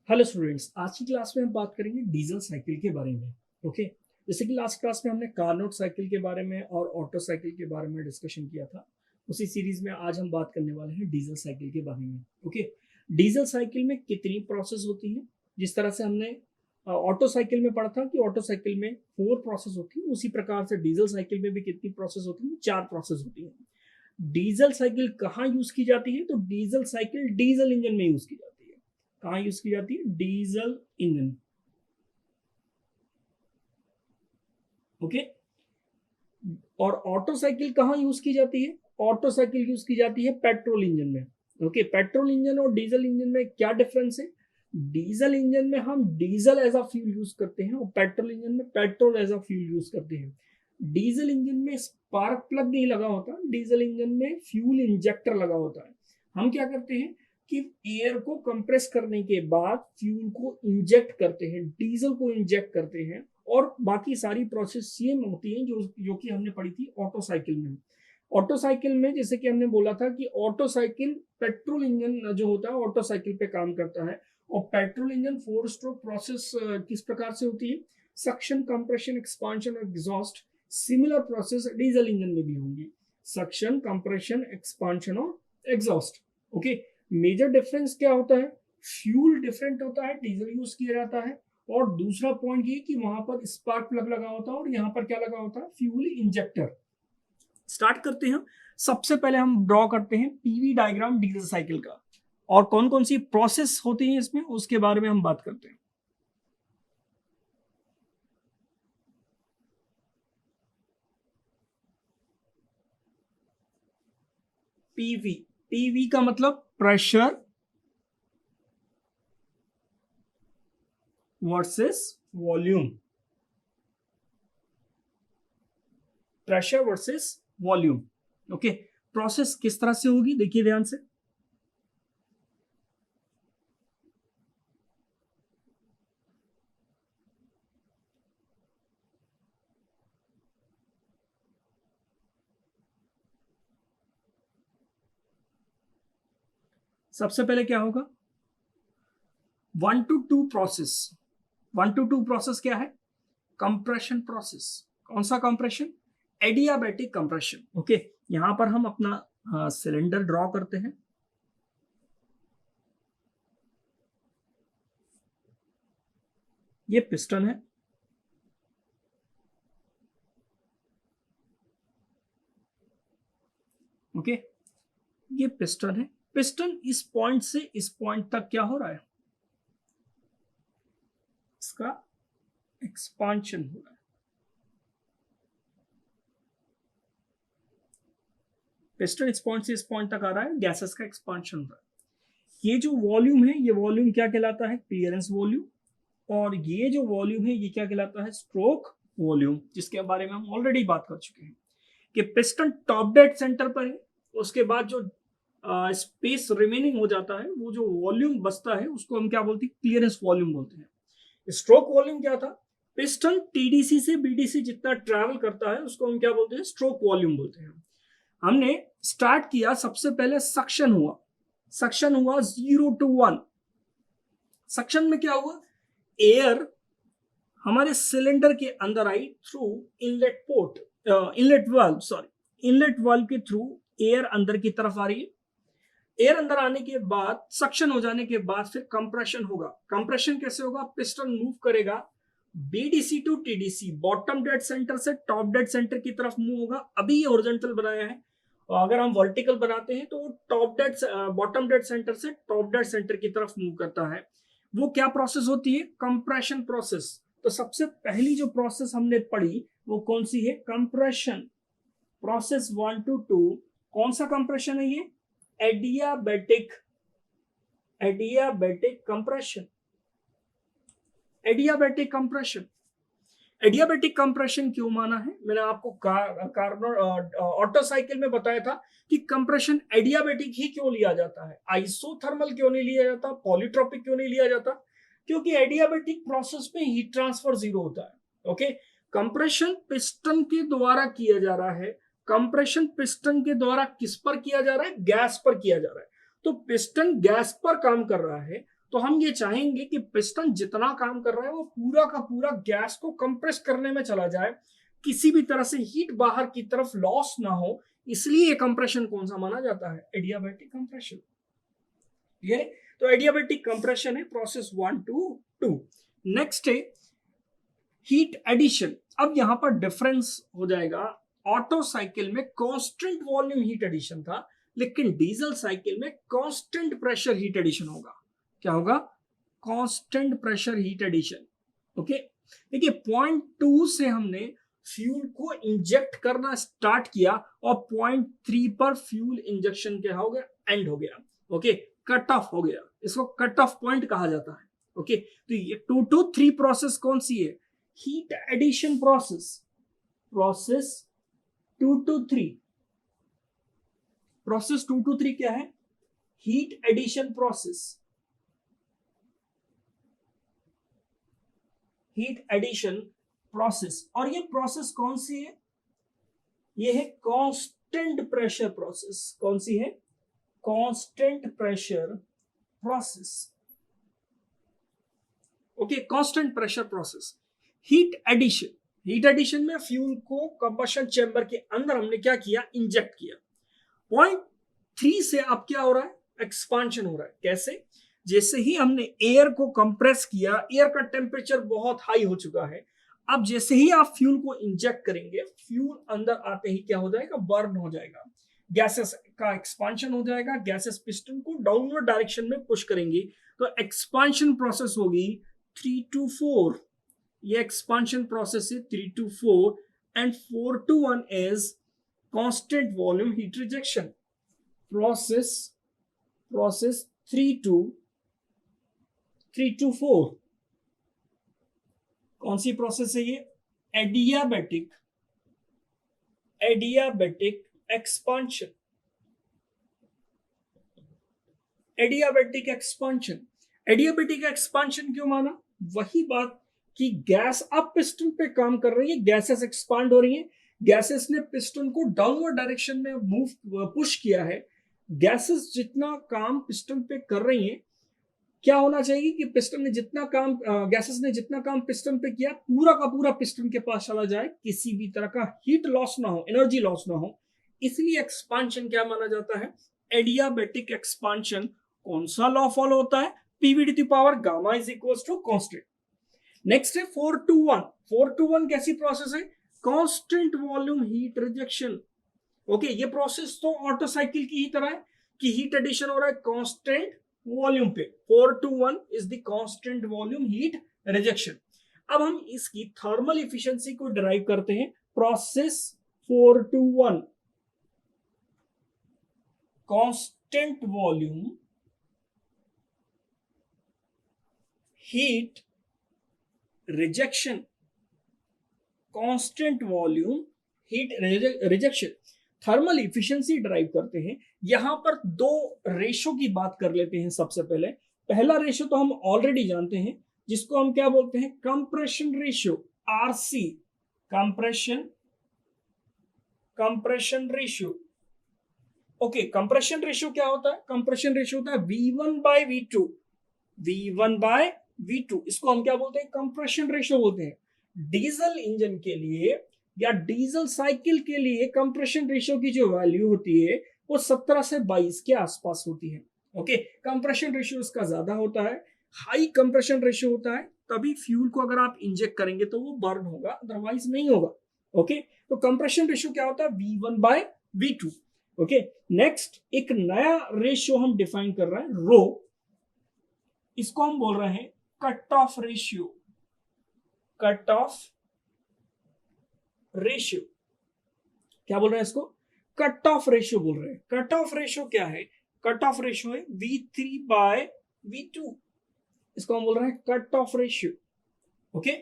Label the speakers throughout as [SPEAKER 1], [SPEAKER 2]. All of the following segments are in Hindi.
[SPEAKER 1] हेलो स्टूडेंट्स, आज की क्लास में हम बात करेंगे डीजल साइकिल के बारे में। ओके, जैसे कि लास्ट क्लास में हमने कार्नोट साइकिल के बारे में और ऑटो साइकिल के बारे में डिस्कशन किया था। उसी सीरीज में आज हम बात करने वाले हैं डीजल साइकिल के बारे में। ओके, डीजल साइकिल में कितनी प्रोसेस होती है? जिस तरह से हमने ऑटो साइकिल में पढ़ा था कि ऑटो साइकिल में 4 प्रोसेस होती है, उसी प्रकार से डीजल साइकिल में भी कितनी प्रोसेस होती है? 4 प्रोसेस होती है। डीजल साइकिल कहाँ यूज की जाती है? तो डीजल साइकिल डीजल इंजन में यूज की जाती है। कहाँ यूज की जाती है? Diesel engine. ओके, और ऑटो साइकिल कहाँ यूज की जाती है? ऑटो साइकिल यूज की जाती है पेट्रोल इंजन में। ओके, पेट्रोल इंजन और डीजल इंजन में क्या डिफरेंस है? डीजल इंजन में हम diesel as a fuel use करते हैं और पेट्रोल इंजन में petrol as a fuel use करते हैं। डीजल इंजन में स्पार्क प्लग नहीं लगा होता, डीजल इंजन में फ्यूल इंजेक्टर लगा होता है। हम क्या करते हैं कि एयर को कंप्रेस करने के बाद फ्यूल को इंजेक्ट करते हैं, डीजल को इंजेक्ट करते हैं, और बाकी सारी प्रोसेस सेम होती है जो जो कि हमने पढ़ी थी ऑटो साइकिल में। ऑटो साइकिल में जैसे कि हमने बोला था कि ऑटो साइकिल पेट्रोल इंजन जो होता है ऑटो साइकिल पे काम करता है, और पेट्रोल इंजन 4 स्ट्रोक प्रोसेस किस प्रकार से होती है? सक्शन, कंप्रेशन, एक्सपांशन और exhaust. Similar process diesel engine में भी होंगी, सक्शन, कंप्रेशन, एक्सपांशन और एग्जॉस्ट। ओके, मेजर डिफरेंस क्या होता है? फ्यूल डिफरेंट होता है, डीजल यूज किया जाता है, और दूसरा पॉइंट ये कि वहां पर स्पार्क प्लग लगा होता है और यहाँ पर क्या लगा होता है? Fuel injector. स्टार्ट करते हैं। सबसे पहले हम ड्रॉ करते हैं पीवी डायग्राम डीजल साइकिल का, और कौन कौन सी प्रोसेस होती है इसमें उसके बारे में हम बात करते हैं। पीवी, पीवी का मतलब pressure versus volume. Pressure versus volume. Okay, process किस तरह से होगी देखिए ध्यान से। सबसे पहले क्या होगा? 1 to 2 प्रोसेस। 1 to 2 प्रोसेस क्या है? Compression process. कौन सा कंप्रेशन? Adiabatic compression. ओके, यहां पर हम अपना सिलेंडर ड्रॉ करते हैं। ये पिस्टन है। ओके, ये पिस्टन है। पिस्टन इस पॉइंट से इस पॉइंट तक क्या हो रहा है? इसका एक्सपांशन हो रहा है। पिस्टन इस पॉइंट से इस पॉइंट तक आ रहा है, गैसेस का एक्सपांशन हो रहा है। ये जो वॉल्यूम है, ये वॉल्यूम क्या कहलाता है? Clearance volume. और ये जो वॉल्यूम है ये क्या कहलाता है? स्ट्रोक वॉल्यूम, जिसके बारे में हम ऑलरेडी बात कर चुके हैं कि पिस्टन टॉप डेड सेंटर पर है, उसके बाद जो स्पेस रिमेनिंग हो जाता है, वो जो वॉल्यूम बचता है उसको हम क्या बोलते हैं? क्लियरेंस वॉल्यूम बोलते हैं। स्ट्रोक वॉल्यूम क्या था? पिस्टन टीडीसी से बीडीसी जितना ट्रैवल करता है उसको हम क्या बोलते हैं? स्ट्रोक वॉल्यूम बोलते हैं। हमने स्टार्ट किया, सबसे पहले सक्शन हुआ। सक्शन हुआ 0 to 1। सक्शन में क्या हुआ? एयर हमारे सिलेंडर के अंदर आई through inlet port, inlet valve, sorry, inlet valve के थ्रू एयर अंदर की तरफ आ रही है। एयर अंदर आने के बाद, सक्शन हो जाने के बाद फिर कंप्रेशन होगा। कंप्रेशन कैसे होगा? पिस्टन मूव करेगा BDC to TDC, bottom dead centre से टॉप डेड सेंटर की तरफ मूव होगा। अभी ये हॉरिजॉन्टल बनाया है, और अगर हम वर्टिकल बनाते हैं तो top dead, bottom dead centre से टॉप डेड सेंटर की तरफ मूव करता है। वो क्या प्रोसेस होती है? Compression process. तो सबसे पहली जो प्रोसेस हमने पढ़ी वो कौन सी है? Compression process 1 to 2। कौन सा कंप्रेशन है ये? Adiabatic, adiabatic compression. Adiabatic compression. Adiabatic compression क्यों माना है? मैंने आपको कार्बन ऑटो साइकिल में बताया था कि कंप्रेशन एडियाबैटिक ही क्यों लिया जाता है, आइसोथर्मल क्यों नहीं लिया जाता, पॉलीट्रोपिक क्यों नहीं लिया जाता? क्योंकि एडियाबैटिक प्रोसेस में हीट ट्रांसफर 0 होता है। ओके, कंप्रेशन पिस्टन के द्वारा किया जा रहा है। कंप्रेशन पिस्टन के द्वारा किस पर किया जा रहा है? गैस पर किया जा रहा है। तो पिस्टन गैस पर काम कर रहा है, तो हम ये चाहेंगे कि पिस्टन जितना काम कर रहा है वो पूरा का पूरा गैस को कंप्रेस करने में चला जाए, किसी भी तरह से हीट बाहर की तरफ लॉस ना हो। इसलिए ये कंप्रेशन कौन सा माना जाता है? Adiabatic compression. ये तो एडियाबैटिक कंप्रेशन है प्रोसेस 1 to 2। नेक्स्ट है हीट एडिशन। अब यहां पर डिफरेंस हो जाएगा, ऑटो साइकिल में कांस्टेंट वॉल्यूम हीट एडिशन था, लेकिन डीजल साइकिल में कांस्टेंट प्रेशर हीट एडिशन होगा। क्या होगा? Constant pressure heat addition. Okay, देखिए पॉइंट 2 से हमने फ्यूल को इंजेक्ट करना स्टार्ट किया और पॉइंट 3 पर फ्यूल इंजेक्शन क्या हो गया? एंड हो गया। ओके, कट ऑफ हो गया, इसको कट ऑफ पॉइंट कहा जाता है। ओके, तो ये 2 to 3 प्रोसेस कौन सी है? Heat addition process. Process 2 to 3, process 2 to 3 क्या है? Heat addition process. Heat addition process. और ये प्रोसेस कौन सी है? ये है कांस्टेंट प्रेशर प्रोसेस। कौन सी है? Constant pressure process. Okay, constant pressure process. Heat addition, heat addition में फ्यूल को कंबशन चेंबर के अंदर हमने क्या किया? इंजेक्ट किया। पॉइंट 3 से अब क्या हो रहा है? एक्सपांशन हो रहा है। कैसे? जैसे ही हमने एयर को कंप्रेस किया, एयर का टेम्परेचर बहुत हाई हो चुका है, अब जैसे ही आप फ्यूल को इंजेक्ट करेंगे, फ्यूल अंदर आते ही क्या हो जाएगा? बर्न हो जाएगा, गैसेस का एक्सपांशन हो जाएगा, गैसेस पिस्टन को डाउनवर्ड डायरेक्शन में पुश करेंगी, तो एक्सपांशन प्रोसेस होगी 3 to 4। ये एक्सपांशन प्रोसेस है 3 to 4 and 4 to 1 is constant volume heat rejection process. Process 3 to 4 कौन सी प्रोसेस है ये? Adiabatic, adiabatic expansion. Adiabatic expansion. Adiabatic expansion क्यों माना? वही बात कि गैस अब पिस्टन पे काम कर रही है, गैसेस एक्सपांड हो रही है, गैसेस ने पिस्टन को डाउनवर्ड डायरेक्शन में मूव पुश किया है। गैसेस जितना काम पिस्टन पे कर रही हैं, क्या होना चाहिए कि पिस्टन ने जितना काम गैसेस ने जितना काम पिस्टन पे किया, पूरा का पूरा पिस्टन के पास चला जाए, किसी भी तरह का हीट लॉस ना हो, एनर्जी लॉस ना हो। इसलिए एक्सपांशन क्या माना जाता है? Adiabatic expansion. कौन सा लॉ फॉलो होता है? PV to the power gamma is equals to constant. Next है 4 to 1। 4 to 1 कैसी प्रोसेस है? Constant volume heat rejection. Okay, ये प्रोसेस तो ऑटो साइकिल की ही तरह है कि हीट एडिशन हो रहा है कांस्टेंट वॉल्यूम पे। 4 to 1 is the constant volume heat rejection. अब हम इसकी थर्मल इफिशिएंसी को डिराइव करते हैं। Process 4 to 1 constant volume heat rejection. Constant volume heat rejection, thermal efficiency drive करते हैं। यहां पर दो रेशो की बात कर लेते हैं। सबसे पहले पहला रेशो तो हम ऑलरेडी जानते हैं, जिसको हम क्या बोलते हैं? Compression ratio, RC. Compression ratio. Okay, compression ratio क्या होता है? कंप्रेशन रेशियो होता है V1/V2। V1/V2 इसको हम क्या बोलते हैं? कंप्रेशन रेशियो बोलते हैं। डीजल इंजन के लिए या डीजल साइकिल के लिए कंप्रेशन रेशियो की जो वैल्यू होती है वो 17 से 22 के आसपास होती है। ओके, कंप्रेशन रेशियो इसका ज्यादा होता है, हाई कंप्रेशन रेशियो होता है, तभी फ्यूल को अगर आप इंजेक्ट करेंगे तो वो बर्न होगा, अदरवाइज नहीं होगा। ओके, तो कंप्रेशन रेशियो क्या होता है? V1/V2। ओके, नेक्स्ट एक नया रेशियो हम डिफाइन कर रहे हैं, रो। इसको हम बोल रहे हैं cut off ratio. Cut off ratio क्या बोल रहे हैं? इसको कट ऑफ रेशियो बोल रहे हैं। कट ऑफ रेशियो क्या है? कट ऑफ रेशियो है V3/V2। इसको हम बोल रहे हैं cut off ratio. Okay,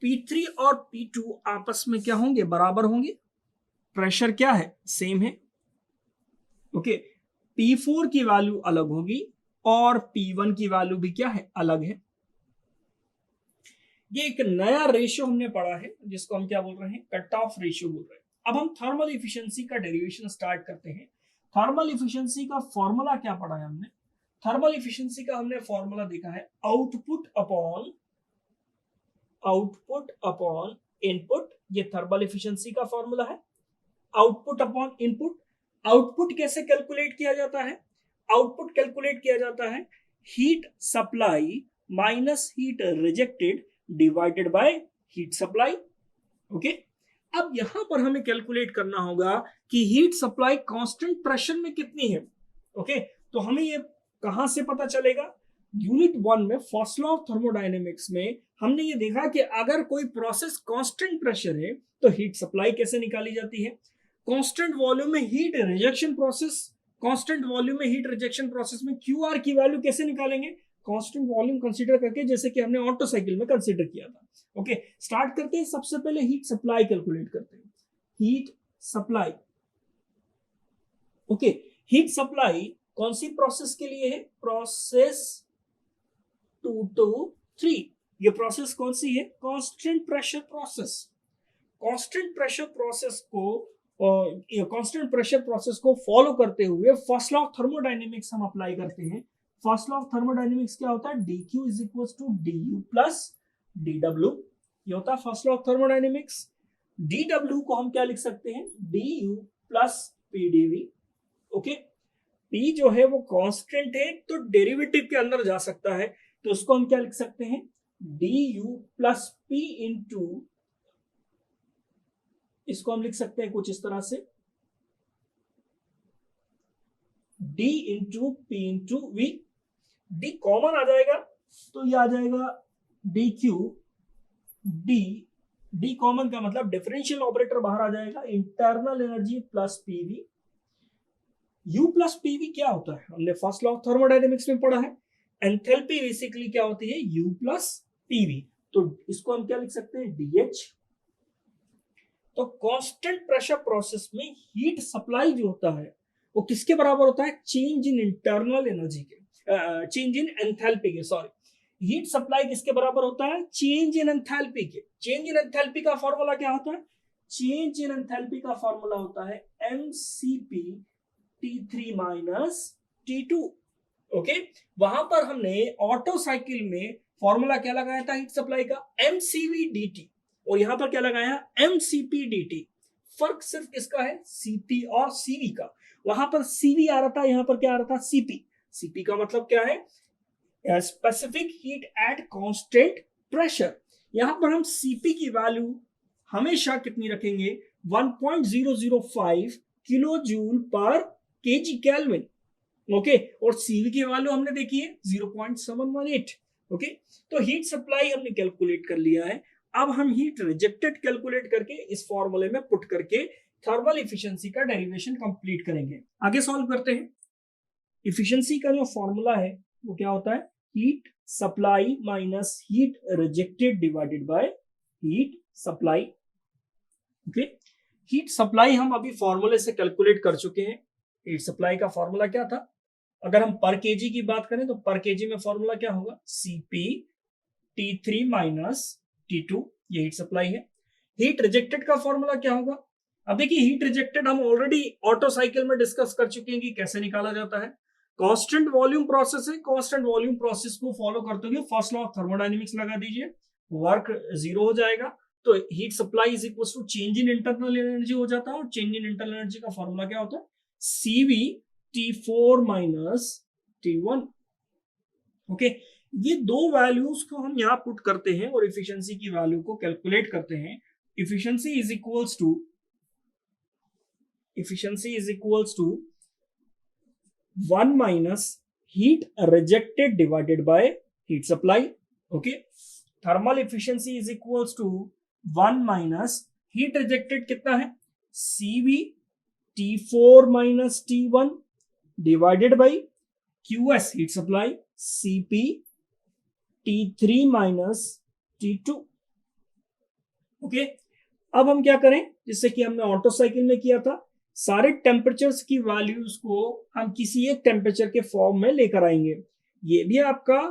[SPEAKER 1] P3 और P2 आपस में क्या होंगे? बराबर होंगे। प्रेशर क्या है? सेम है। ओके, P4 की वैल्यू अलग होगी और P1 की वैल्यू भी क्या है? अलग है। ये एक नया रेशियो हमने पढ़ा है, जिसको हम क्या बोल रहे हैं? कट ऑफ रेशियो बोल रहे हैं। अब हम थर्मल इफिशिएंसी का डेरिवेशन स्टार्ट करते हैं। थर्मल इफिशिएंसी का फॉर्मूला क्या पढ़ा है हमने? थर्मल इफिशिएंसी का हमने फॉर्मूला देखा है, आउटपुट अपॉन इनपुट, ये थर्मल इफिशिएंसी का फॉर्मूला है। आउटपुट अपॉन इनपुट, आउटपुट कैसे कैलकुलेट किया जाता है? आउटपुट कैलकुलेट किया जाता है heat supply minus heat rejected divided by heat supply. Okay, अब यहां पर हमें कैलकुलेट करना होगा कि हीट सप्लाई कांस्टेंट प्रेशर में कितनी है। ओके, तो हमें ये कहां से पता चलेगा? यूनिट 1 में फर्स्ट लॉ ऑफ थर्मोडायनेमिक्स में हमने ये देखा कि अगर कोई प्रोसेस कांस्टेंट प्रेशर है तो हीट सप्लाई कैसे निकाली जाती है। कांस्टेंट वॉल्यूम में heat rejection process, constant volume में हीट रिजेक्शन प्रोसेस में क्यूआर की वैल्यू कैसे निकालेंगे? कांस्टेंट वॉल्यूम कंसीडर करके, जैसे कि हमने ऑटो साइकिल में कंसीडर किया था। ओके, स्टार्ट करते हैं। सबसे पहले हीट सप्लाई कैलकुलेट करते हैं। Heat supply, okay, heat supply कौन सी प्रोसेस के लिए है? Process 2 to 3। ये प्रोसेस कौन सी है? Constant pressure process. Constant pressure process को फॉलो करते हुए फर्स्ट लॉ ऑफ थर्मोडायनेमिक्स हम अप्लाई करते हैं। फर्स्ट लॉ ऑफ थर्मोडायनेमिक्स क्या होता है? dq is equal to du plus dw। ये होता है first law of thermodynamics. dw को हम क्या लिख सकते हैं? du plus pdv। Okay, p जो है वो कांस्टेंट है तो डेरिवेटिव के अंदर जा सकता है, तो उसको हम क्या लिख सकते हैं? du प्लस p इंटू, इसको हम लिख सकते हैं कुछ इस तरह से, d into P into V. d common आ जाएगा तो ये आ जाएगा dq, d कॉमन का मतलब डिफरेंशियल ऑपरेटर बाहर आ जाएगा, internal energy plus PV. u plus PV क्या होता है? हमने फर्स्ट लॉ ऑफ थर्मोडायनेमिक्स में पढ़ा है। एंथैल्पी बेसिकली क्या होती है? u plus PV. तो इसको हम क्या लिख सकते हैं? dh। तो कांस्टेंट प्रेशर प्रोसेस में हीट सप्लाई जो होता है वो किसके बराबर होता है? चेंज इन इंटरनल एनर्जी के, चेंज इन एंथैल्पी के, सॉरी। हीट सप्लाई किसके बराबर होता है? चेंज इन एंथैल्पी के। चेंज इन एंथैल्पी का फॉर्मूला क्या होता है? चेंज इन एंथैल्पी का फॉर्मूला होता है mcp T3 minus T2। Okay, वहां पर हमने ऑटो साइकिल में फॉर्मूला क्या लगाया था हीट सप्लाई का? mcv dt, और यहां पर क्या लगाया? mcp dt। फर्क सिर्फ किसका है? cp और cv का। वहां पर cv आ रहा था, यहां पर क्या आ रहा था? cp। cp का मतलब क्या है? Specific heat at constant pressure. यहां पर हम cp की वैल्यू हमेशा कितनी रखेंगे? 1.005 किलो जूल पर केजी केल्विन। ओके, और cv की वैल्यू हमने देखी है 0.718। ओके, तो हीट सप्लाई हमने कैलकुलेट कर लिया है। अब हम हीट रिजेक्टेड कैलकुलेट करके इस फॉर्मूले में पुट करके थर्मल इफिशिएंसी का डेरिवेशन कंप्लीट करेंगे। आगे सॉल्व करते हैं। इफिशिएंसी का जो फॉर्मूला है वो क्या होता है? Heat supply minus heat rejected divided by heat supply. Okay, heat supply हम अभी फॉर्मूले से कैलकुलेट कर चुके हैं। हीट सप्लाई का फॉर्मूला क्या था? अगर हम पर केजी की बात करें तो पर केजी में फॉर्मूला क्या होगा? Cp T3 माइनस T2, ये हीट सप्लाई है। हीट रिजेक्टेड का फॉर्मूला क्या होगा? अब देखिए, हीट रिजेक्टेड हम ऑलरेडी ऑटो साइकिल में डिस्कस कर चुके हैं कि कैसे निकाला जाता है। कांस्टेंट वॉल्यूम प्रोसेस है, कांस्टेंट वॉल्यूम प्रोसेस को फॉलो करते हुए फर्स्ट लॉ ऑफ थर्मोडायनेमिक्स लगा दीजिए, वर्क जीरो हो जाएगा। तो heat supply is equal to change in internal energy हो जाता है, और चेंज इन इंटरनल एनर्जी का फॉर्मूला क्या होता है? Cv T4 minus T1। Okay, ये दो वैल्यूज को हम यहां पुट करते हैं और इफिशिएंसी की वैल्यू को कैलकुलेट करते हैं। Efficiency is equals to 1 minus heat rejected divided by heat supply. Okay, thermal efficiency is equals to 1 minus heat rejected कितना है? Cv T4 minus T1 divided by QS heat supply Cp T3 minus T2। Okay, अब हम क्या करें? जिससे कि हमने ऑटो साइकिल में किया था, सारे टेम्परेचर्स की वैल्यूज को हम किसी एक टेम्परेचर के फॉर्म में लेकर आएंगे। ये भी आपका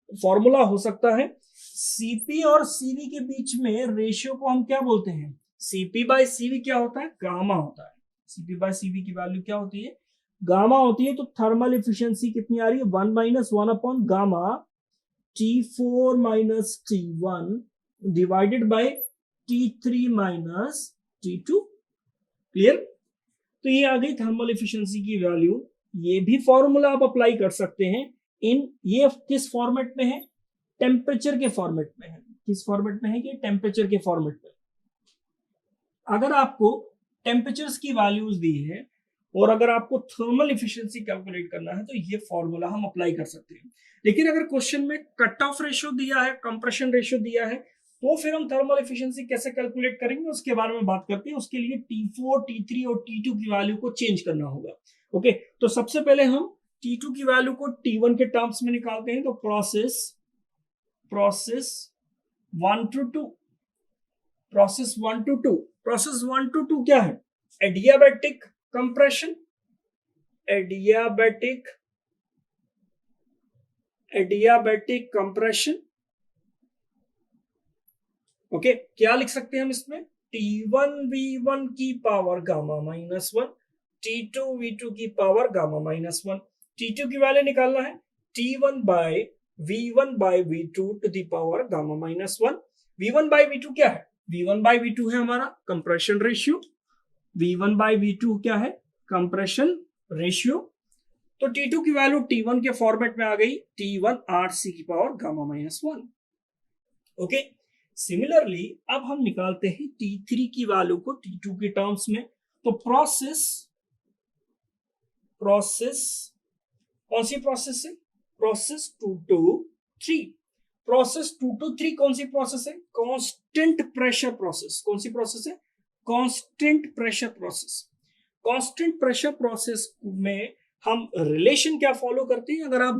[SPEAKER 1] फॉर्मूला हो सकता है। Cp और Cv के बीच में रेशियो को हम क्या बोलते हैं? Cp बाय Cv क्या होता है? गामा होता है। Cp बाय Cv की वैल्यू क्या होती है? गामा होती है तो थर्मल इफिशियंसी कितनी आ रही है, 1 minus 1 upon gamma T4 minus T1 divided by T3 minus T2। Clear? तो ये आ गई थर्मल इफिशियंसी की वैल्यू। ये भी फॉर्मूला आप अप्लाई कर सकते हैं इन, ये किस फॉर्मेट में है, टेम्परेचर के फॉर्मेट में है। किस फॉर्मेट में है कि टेम्परेचर के फॉर्मेट में। अगर आपको टेम्परेचर्स की वैल्यूज दी है और अगर आपको थर्मल इफिशियंसी कैलकुलेट करना है तो ये फॉर्मूला हम अप्लाई कर सकते हैं। लेकिन अगर क्वेश्चन में कट ऑफ रेशियो दिया है, कंप्रेशन रेशियो दिया है, तो फिर हम थर्मल इफिशियंसी कैसे कैलकुलेट करेंगे उसके बारे में बात करते हैं। उसके लिए T4, T3 और T2 की वैल्यू को चेंज करना होगा। ओके, तो सबसे पहले हम T2 की वैल्यू को T1 के टर्म्स में निकालते हैं। तो process 1 to 2, process 1 to 2, process 1 to 2 क्या है, adiabatic compression, adiabatic compression. Okay, क्या लिख सकते हैं हम इसमें, T1V1 की पावर गामा माइनस 1, T2V2 की पावर गामा माइनस 1। T2 की वैल्यू निकालना है T1 by V1 by V2 to the power gamma minus 1। V1 by V2 क्या है, V1 बाय V2 है हमारा compression ratio, V1 by V2 क्या है, कंप्रेशन रेशियो। तो T2 की वैल्यू T1 के फॉर्मेट में आ गई, T1 RC की power gamma minus 1। Okay, similarly अब हम निकालते हैं T3 की वैल्यू को T2 के टर्म्स में। तो प्रोसेस कौन सी प्रोसेस है, प्रोसेस 2 to 3। प्रोसेस 2 to 3 कौन सी प्रोसेस है, कांस्टेंट प्रेशर प्रोसेस। कौन सी प्रोसेस है, constant pressure process. Constant pressure process में हम रिलेशन क्या फॉलो करते हैं, अगर आप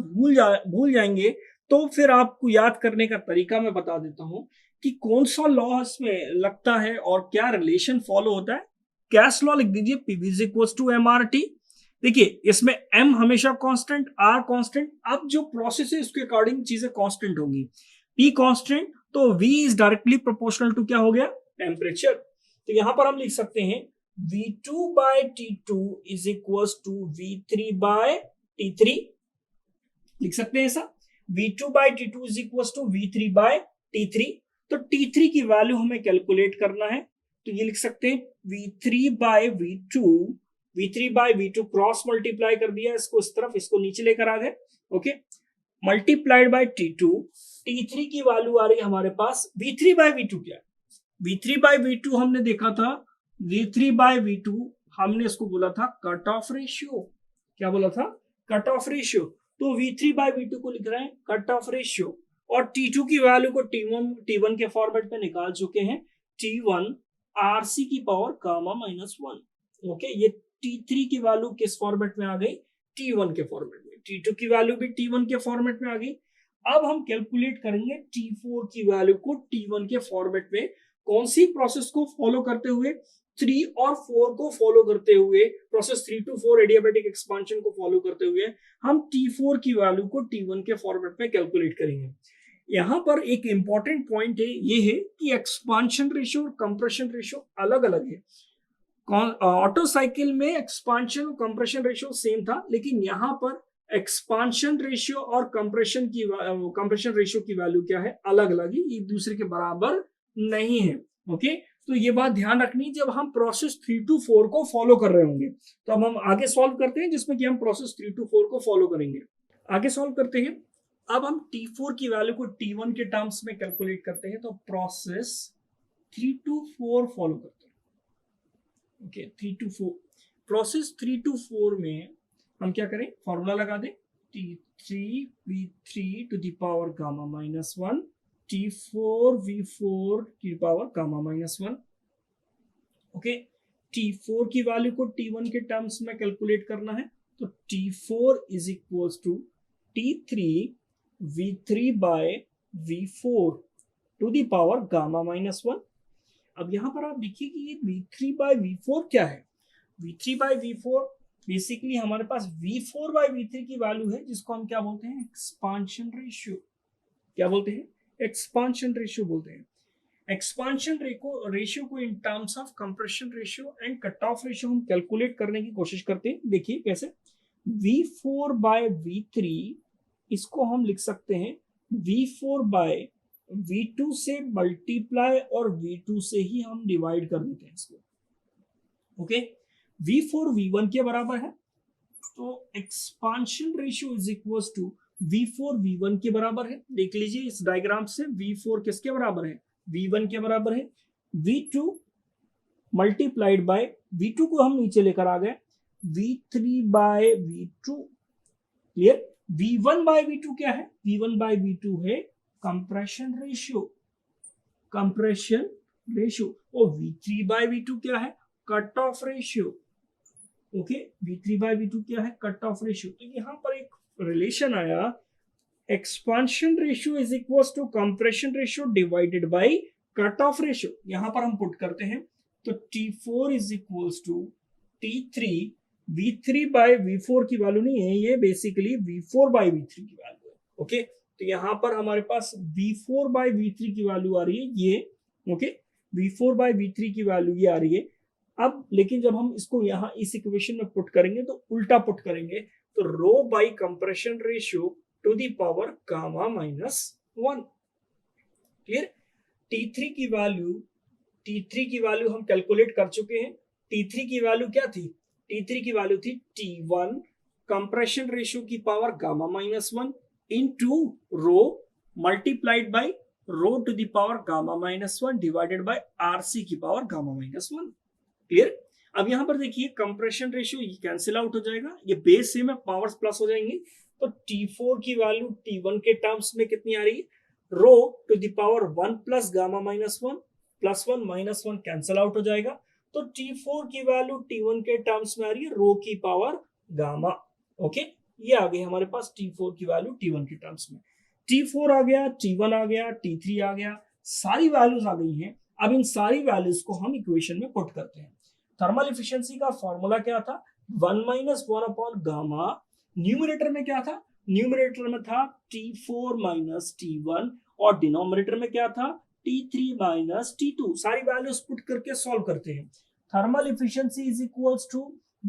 [SPEAKER 1] भूल जाएंगे तो फिर आपको याद करने का तरीका मैं बता देता हूं कि कौन सा लॉ इसमें लगता है और क्या रिलेशन फॉलो होता है। गैस लॉ लिख दीजिए, Pv is equal to MRT। देखिए इसमें M हमेशा कांस्टेंट, R कांस्टेंट। अब जो प्रोसेस है उसके अकॉर्डिंग चीजें कांस्टेंट होंगी। P कांस्टेंट तो V is directly proportional to क्या हो गया, टेम्परेचर। तो यहां पर हम लिख सकते हैं V2 by T2 is equal to V3 by T3। लिख सकते हैं ऐसा, V2 by T2 is equal to V3 by T3। तो T3 की वैल्यू हमें कैलकुलेट करना है, तो ये लिख सकते हैं V3 by V2 cross multiply कर दिया इसको इस तरफ, इसको नीचे लेकर आ गए। Okay, multiplied by T2, T3 की वैल्यू आ रही है हमारे पास V3 by V2 क्या है, V3 by V2 हमने देखा था, V3 by V2 हमने इसको बोला था कट ऑफ रेशियो। क्या बोला था, कट ऑफ रेशियो। तो V3 by V2 को लिख रहे हैं कट ऑफ रेशियो, और T2 की वैल्यू को T1 के फॉर्मेट में निकाल चुके हैं, T1 RC की पावर गामा माइनस 1। ओके, ये T3 की वैल्यू किस फॉर्मेट में आ गई, T1 के फॉर्मेट में। T2 की वैल्यू भी T1 के फॉर्मेट में आ गई। अब हम कैलकुलेट करेंगे T4 की वैल्यू को T1 के फॉर्मेट में, कौन सी प्रोसेस को फॉलो करते हुए, 3 और 4 को फॉलो करते हुए, प्रोसेस 3 to 4 एडियाबैटिक एक्सपांशन को फॉलो करते हुए हम T4 की वैल्यू को T1 के फॉर्मेट में कैलकुलेट करेंगे। यहां पर एक इंपॉर्टेंट पॉइंट है, ये है कि एक्सपांशन रेशियो और कंप्रेशन रेशियो अलग अलग है। ऑटो साइकिल में एक्सपांशन और कंप्रेशन रेशियो सेम था, लेकिन यहां पर एक्सपांशन रेशियो और कंप्रेशन रेशियो की वैल्यू क्या है, अलग अलग है, एक दूसरे के बराबर नहीं है। ओके, तो ये बात ध्यान रखनी जब हम प्रोसेस 3 to 4 को फॉलो कर रहे होंगे। तो अब हम आगे सॉल्व करते हैं जिसमें कि हम प्रोसेस 3 to 4 को फॉलो करेंगे। आगे सॉल्व करते हैं। अब हम T4 की वैल्यू को T1 के टर्म्स में कैलकुलेट करते हैं। तो प्रोसेस 3 to 4 फॉलो करते हैं। ओके, 3 to 4, प्रोसेस 3 to 4 में हम क्या करें, फॉर्मूला लगा दें, T3V3 to the power gamma minus 1, T4V4 की power gamma minus 1। Okay, T4 की वैल्यू को T1 के टर्म्स में कैलकुलेट करना है। तो T4 is equal to T3V3 by V4 to the power gamma minus 1। अब यहां पर आप देखिए कि ये V3 बाय V4 क्या है, V3 बाय V4 बेसिकली हमारे पास V4 बाय V3 की वैल्यू है, जिसको हम क्या बोलते हैं, एक्सपांशन रेशियो। क्या बोलते हैं, एक्सपांशन रेशियो बोलते हैं। एक्सपांशन रेशियो को in terms of compression ratio and cut off ratio हम कैलकुलेट करने की कोशिश करते हैं। देखिए कैसे, V4 बाय V3 इसको हम लिख सकते हैं V4 बाय V2 से मल्टीप्लाई और V2 से ही हम डिवाइड कर देते हैं इसको। ओके, V4 V1 के बराबर है, तो expansion ratio is equal to V4 V1 के बराबर है। देख लीजिए इस डायग्राम से V4 किसके बराबर है, V1 के बराबर है। V2 मल्टीप्लाइड बाय V2 को हम नीचे लेकर आ गए, V3 by V2। Clear? V1 by V2 क्या है, V1 बाय V2 है कंप्रेशन रेशियो, कंप्रेशन रेशियो। और V3 बाय V2 क्या है, cut off ratio. Okay, V3 by V2 क्या है, कट ऑफ रेशियो। तो यहां पर एक रिलेशन आया, expansion ratio is equal to compression ratio divided by cut off ratio. यहां पर हम पुट करते हैं, तो T4 is equal to T3, V3 bye V4 की वैल्यू नहीं है, ये बेसिकली V4 बाय V3 की वैल्यू है। ओके, तो यहां पर हमारे पास V4 बाय V3 की वैल्यू आ रही है ये। ओके, V4 बाय V3 की वैल्यू ये आ रही है। अब लेकिन जब हम इसको यहाँ इस इक्वेशन में पुट करेंगे तो उल्टा पुट करेंगे, तो rho by compression ratio to the power gamma minus 1। Clear? T3 की वैल्यू हम कैलकुलेट कर चुके हैं। T3 की वैल्यू क्या थी, T3 की वैल्यू थी T1 कंप्रेशन रेशियो की power gamma minus 1 into rho multiplied by rho to the power gamma minus 1 divided by RC की पावर गामा माइनस 1। क्लियर? अब यहां पर देखिए कंप्रेशन रेशियो ये कैंसिल आउट हो जाएगा, ये बेस सेम है, पावर्स प्लस हो जाएंगे। तो T4 की वैल्यू T1 के टर्म्स में कितनी आ रही है, rho to the power 1 plus gamma minus 1 plus 1 minus 1 cancel out हो जाएगा। तो T4 की वैल्यू T1 के टर्म्स में आ रही है रो की पावर गामा। ओके, ये आ गई हमारे पास T4 की वैल्यू T1 के टर्म्स में। T4 आ गया, T1 आ गया, T3 आ गया, सारी वैल्यूज आ गई हैं। अब इन सारी वैल्यूज को हम इक्वेशन में पुट करते हैं। थर्मल एफिशिएंसी का फॉर्मूला क्या था, 1 माइनस 1 अपॉन गामा। न्यूमरेटर में क्या था, न्यूमरेटर में था T4 माइनस T1 और डिनोमिनेटर में क्या था, T3 माइनस T2। सारी वैल्यूज पुट करके सॉल्व करते हैं। Thermal efficiency is equals to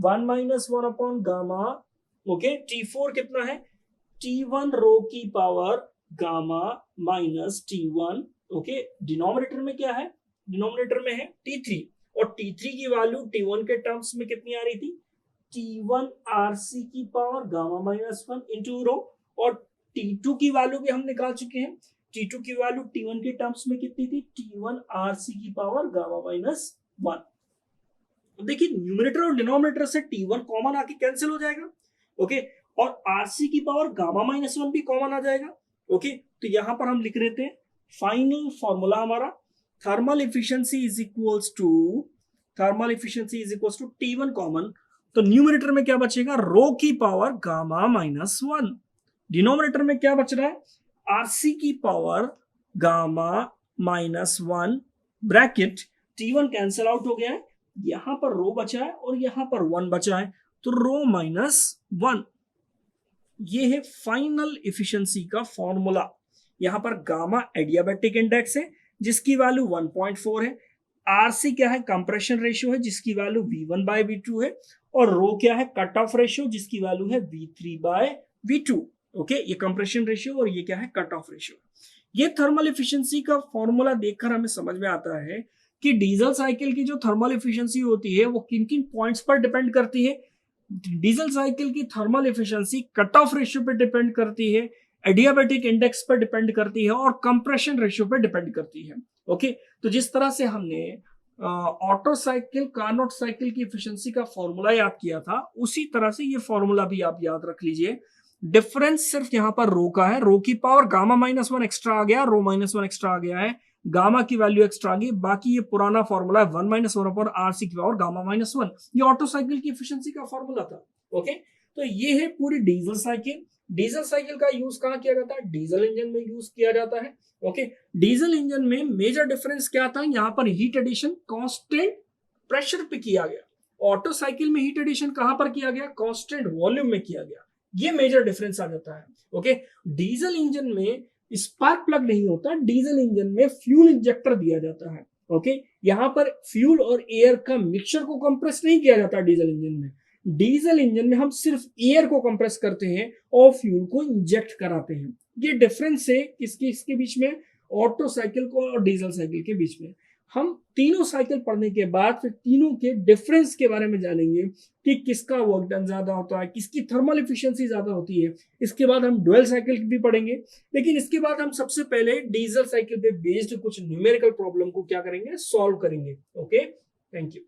[SPEAKER 1] 1 minus 1 upon gamma. Okay, T4 कितना है, T1 रो की power gamma minus T1। Okay, denominator में क्या है, डिनोमिनेटर में है T3 और T3 की वैल्यू T1 के टर्म्स में कितनी आ रही थी, T1 RC की power gamma minus 1 into rho. और T2 की वैल्यू भी हम निकाल चुके हैं, T2 की वैल्यू T1 के टर्म्स में कितनी थी, T1 RC की पावर गामा माइनस 1। देखिए न्यूमरेटर और डिनोमिनेटर से T1 कॉमन आके कैंसिल हो जाएगा। ओके, और RC की पावर गामा माइनस 1 भी कॉमन आ जाएगा। ओके, तो यहां पर हम लिख रहे थे फाइनल फॉर्मूला हमारा thermal efficiency is equals to T1 common. तो न्यूमरेटर में क्या बचेगा, रो की पावर गामा माइनस 1। डिनोमिनेटर में क्या बच रहा है, RC की power gamma minus 1 bracket T1 cancel out हो गया है, यहां पर रो बचा है और यहां पर 1 बचा है, तो रो माइनस 1। ये है फाइनल एफिशिएंसी का फॉर्मूला। यहां पर गामा एडियाबैटिक इंडेक्स है जिसकी वैल्यू 1.4 है, RC क्या है, कंप्रेशन रेशियो है जिसकी वैल्यू V1 बाय V2 है, और रो क्या है, कट ऑफ रेशियो जिसकी वैल्यू है V3 बाय V2। ओके, ये कंप्रेशन रेशियो और ये क्या है, कट ऑफ रेशियो। ये थर्मल एफिशिएंसी का फॉर्मूला देखकर हमें समझ में आता है कि डीजल साइकिल की जो थर्मल एफिशिएंसी होती है वो किन किन पॉइंट्स पर डिपेंड करती है। डीजल साइकिल की thermal efficiency cut off ratio पर डिपेंड करती है, एडियाबैटिक इंडेक्स पर डिपेंड करती है और कंप्रेशन रेशियो पर डिपेंड करती है। ओके, तो जिस तरह से हमने ऑटो साइकिल, कार्नोट साइकिल की एफिशिएंसी का फॉर्मूला याद किया था, उसी तरह से ये फॉर्मूला भी आप याद रख लीजिए। डिफरेंस सिर्फ यहाँ पर रो का है, रो की पावर गामा माइनस 1 एक्स्ट्रा आ गया, रो माइनस 1 एक्स्ट्रा आ गया है, गामा की वैल्यू एक्स्ट्रा आ गई, बाकी ये पुराना फॉर्मूला है 1 माइनस 1 अपॉन RC की पावर गामा माइनस 1। ये ऑटो साइकिल की एफिशिएंसी का फॉर्मूला था। ओके, तो ये है पूरी डीजल साइकिल। डीजल साइकिल का यूज कहाँ किया जाता है, डीजल इंजन में यूज किया जाता है। ओके, डीजल इंजन में मेजर डिफरेंस क्या था, यहाँ पर हीट एडिशन कांस्टेंट प्रेशर पे किया गया, ऑटो साइकिल में हीट एडिशन कहां पर किया गया, कांस्टेंट वॉल्यूम में किया गया। ये मेजर डिफरेंस आ जाता है। ओके, डीजल इंजन में स्पार्क प्लग नहीं होता, डीजल इंजन में फ्यूल इंजेक्टर दिया जाता है। ओके, यहाँ पर फ्यूल और एयर का मिक्सचर को कंप्रेस नहीं किया जाता डीजल इंजन में, डीजल इंजन में हम सिर्फ एयर को कंप्रेस करते हैं और फ्यूल को इंजेक्ट कराते हैं। ये डिफरेंस है किसके बीच में, ऑटो साइकिल को और डीजल साइकिल के बीच में। हम तीनों साइकिल पढ़ने के बाद फिर तीनों के डिफरेंस के बारे में जानेंगे कि किसका वर्क डन ज्यादा होता है, किसकी थर्मल एफिशिएंसी ज्यादा होती है। इसके बाद हम डुअल साइकिल भी पढ़ेंगे, लेकिन इसके बाद हम सबसे पहले डीजल साइकिल पे बेस्ड कुछ न्यूमेरिकल प्रॉब्लम को क्या करेंगे, सॉल्व करेंगे। Okay, thank you.